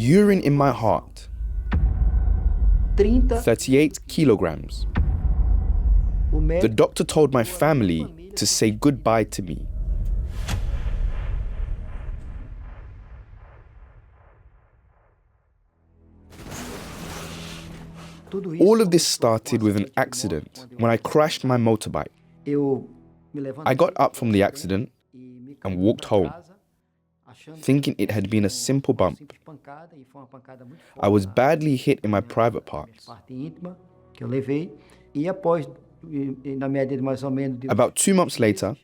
Urine in my heart. 38 kilograms. The doctor told my family to say goodbye to me. All of this started with an accident when I crashed my motorbike. I got up from the accident and walked home, thinking it had been a simple bump. I was badly hit in my private parts. About 2 months later,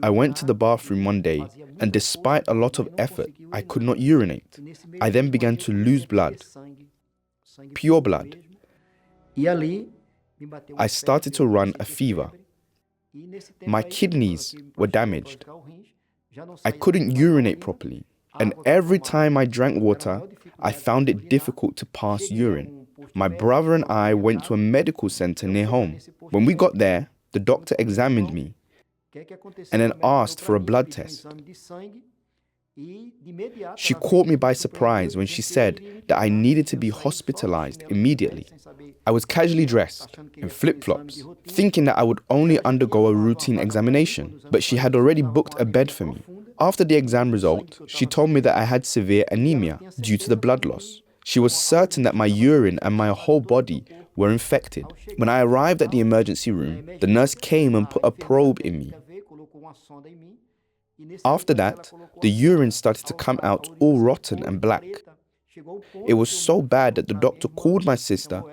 I went to the bathroom one day, and despite a lot of effort, I could not urinate. I then began to lose blood, pure blood. I started to run a fever. My kidneys were damaged. I couldn't urinate properly, and every time I drank water, I found it difficult to pass urine. My brother and I went to a medical center near home. When we got there, the doctor examined me and then asked for a blood test. She caught me by surprise when she said that I needed to be hospitalized immediately. I was casually dressed in flip-flops, thinking that I would only undergo a routine examination, but she had already booked a bed for me. After the exam result, she told me that I had severe anemia due to the blood loss. She was certain that my urine and my whole body were infected. When I arrived at the emergency room, the nurse came and put a probe in me. After that, the urine started to come out all rotten and black. It was so bad that the doctor called my sister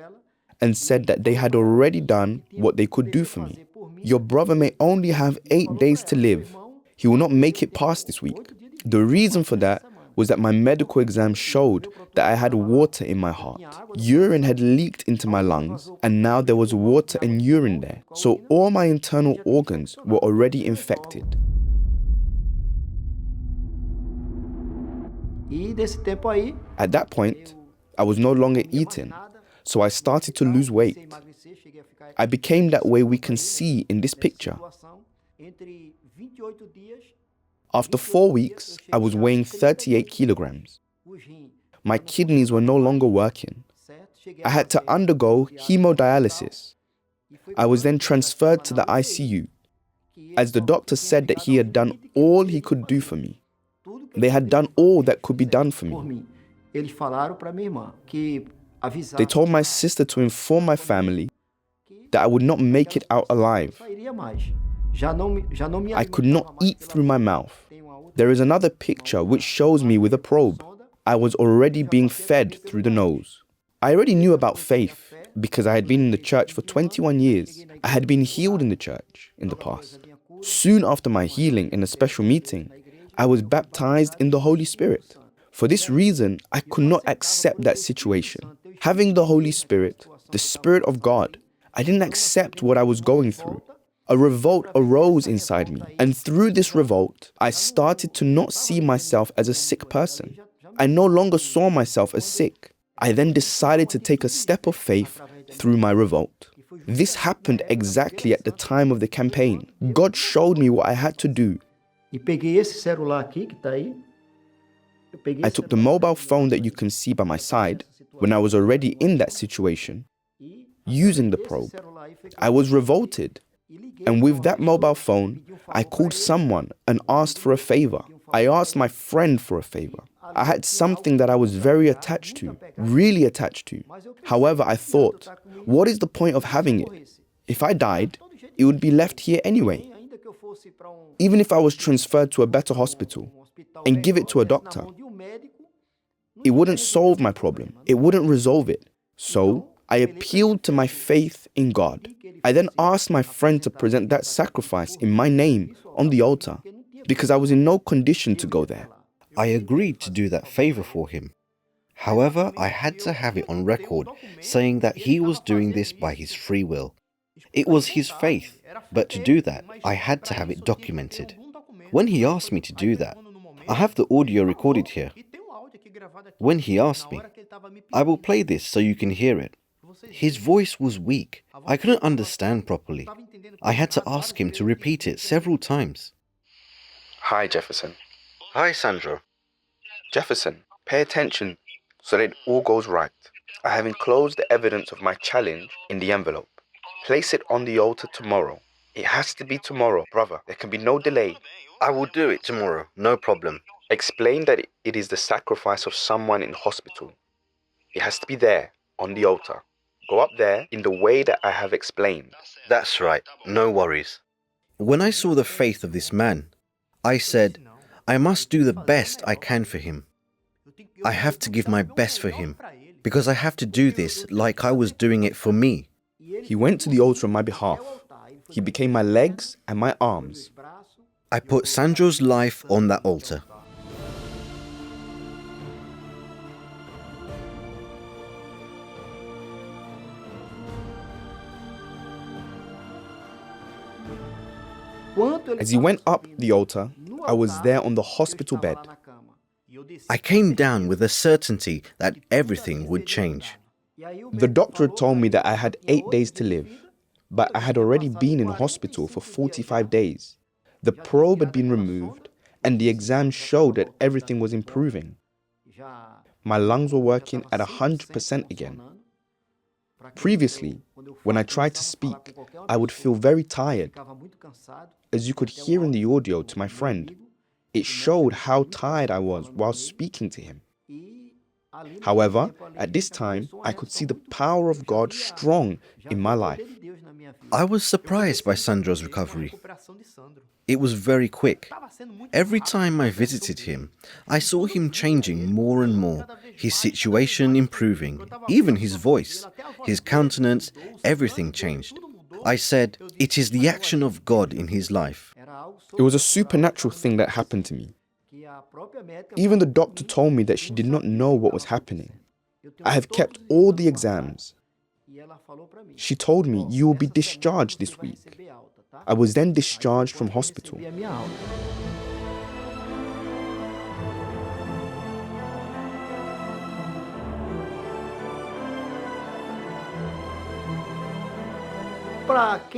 and said that they had already done what they could do for me. Your brother may only have 8 days to live. He will not make it past this week. The reason for that was that my medical exam showed that I had water in my heart. Urine had leaked into my lungs, and now there was water and urine there. So all my internal organs were already infected. At that point, I was no longer eating, so I started to lose weight. I became that way we can see in this picture. After 4 weeks, I was weighing 38 kilograms. My kidneys were no longer working. I had to undergo hemodialysis. I was then transferred to the ICU, as the doctor said that he had done all he could do for me. They had done all that could be done for me. They told my sister to inform my family that I would not make it out alive. I could not eat through my mouth. There is another picture which shows me with a probe. I was already being fed through the nose. I already knew about faith because I had been in the church for 21 years. I had been healed in the church in the past. Soon after my healing in a special meeting, I was baptized in the Holy Spirit. For this reason, I could not accept that situation. Having the Holy Spirit, the Spirit of God, I didn't accept what I was going through. A revolt arose inside me, and through this revolt, I started to not see myself as a sick person. I no longer saw myself as sick. I then decided to take a step of faith through my revolt. This happened exactly at the time of the campaign. God showed me what I had to do. I took the mobile phone that you can see by my side when I was already in that situation, using the probe. I was revolted, and with that mobile phone, I called someone and asked for a favor. I asked my friend for a favor. I had something that I was very attached to, really attached to. However, I thought, what is the point of having it? If I died, it would be left here anyway. Even if I was transferred to a better hospital and give it to a doctor, it wouldn't solve my problem. It wouldn't resolve it. So I appealed to my faith in God. I then asked my friend to present that sacrifice in my name on the altar because I was in no condition to go there. I agreed to do that favor for him. However, I had to have it on record saying that he was doing this by his free will. It was his faith, but to do that, I had to have it documented. When he asked me to do that, I have the audio recorded here. When he asked me, I will play this so you can hear it. His voice was weak. I couldn't understand properly. I had to ask him to repeat it several times. Hi, Jefferson. Hi, Sandro. Jefferson, pay attention so that it all goes right. I have enclosed the evidence of my challenge in the envelope. Place it on the altar tomorrow. It has to be tomorrow, brother. There can be no delay. I will do it tomorrow, no problem. Explain that it is the sacrifice of someone in hospital. It has to be there, on the altar. Go up there in the way that I have explained. That's right, no worries. When I saw the faith of this man, I said, I must do the best I can for him. I have to give my best for him, because I have to do this like I was doing it for me. He went to the altar on my behalf. He became my legs and my arms. I put Sandro's life on that altar. As he went up the altar, I was there on the hospital bed. I came down with the certainty that everything would change. The doctor had told me that I had 8 days to live, but I had already been in hospital for 45 days. The probe had been removed, and the exam showed that everything was improving. My lungs were working at 100% again. Previously, when I tried to speak, I would feel very tired. As you could hear in the audio to my friend, it showed how tired I was while speaking to him. However, at this time, I could see the power of God strong in my life. I was surprised by Sandro's recovery. It was very quick. Every time I visited him, I saw him changing more and more, his situation improving, even his voice, his countenance, everything changed. I said, it is the action of God in his life. It was a supernatural thing that happened to me. Even the doctor told me that she did not know what was happening. I have kept all the exams. She told me, you will be discharged this week. I was then discharged from hospital.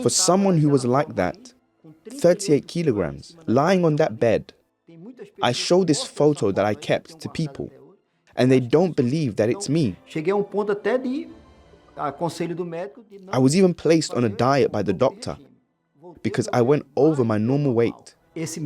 For someone who was like that, 38 kilograms, lying on that bed, I show this photo that I kept to people, and they don't believe that it's me. I was even placed on a diet by the doctor because I went over my normal weight. 6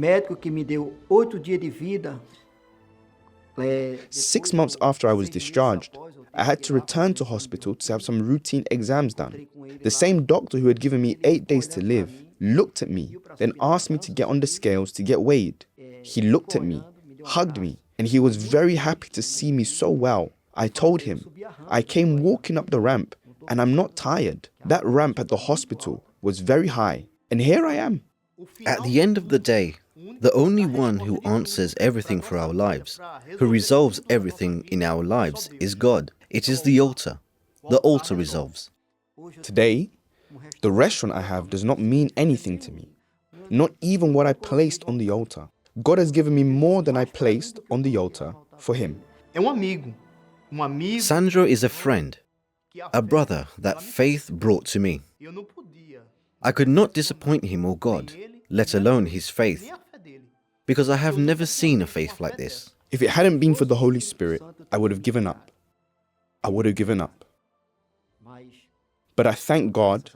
months after I was discharged, I had to return to hospital to have some routine exams done. The same doctor who had given me 8 days to live looked at me, then asked me to get on the scales to get weighed. He looked at me, hugged me, and he was very happy to see me so well. I told him, I came walking up the ramp, and I'm not tired. That ramp at the hospital was very high, and here I am. At the end of the day, the only one who answers everything for our lives, who resolves everything in our lives, is God. It is the altar. The altar resolves. Today, the restaurant I have does not mean anything to me, not even what I placed on the altar. God has given me more than I placed on the altar for him. Sandro is a friend, a brother that faith brought to me. I could not disappoint him or God, let alone his faith, because I have never seen a faith like this. If it hadn't been for the Holy Spirit, I would have given up. I would have given up. But I thank God.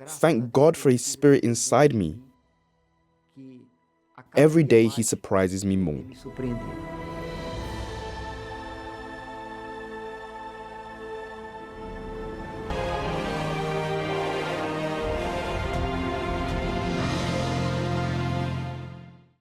Thank God for his Spirit inside me. Every day he surprises me more.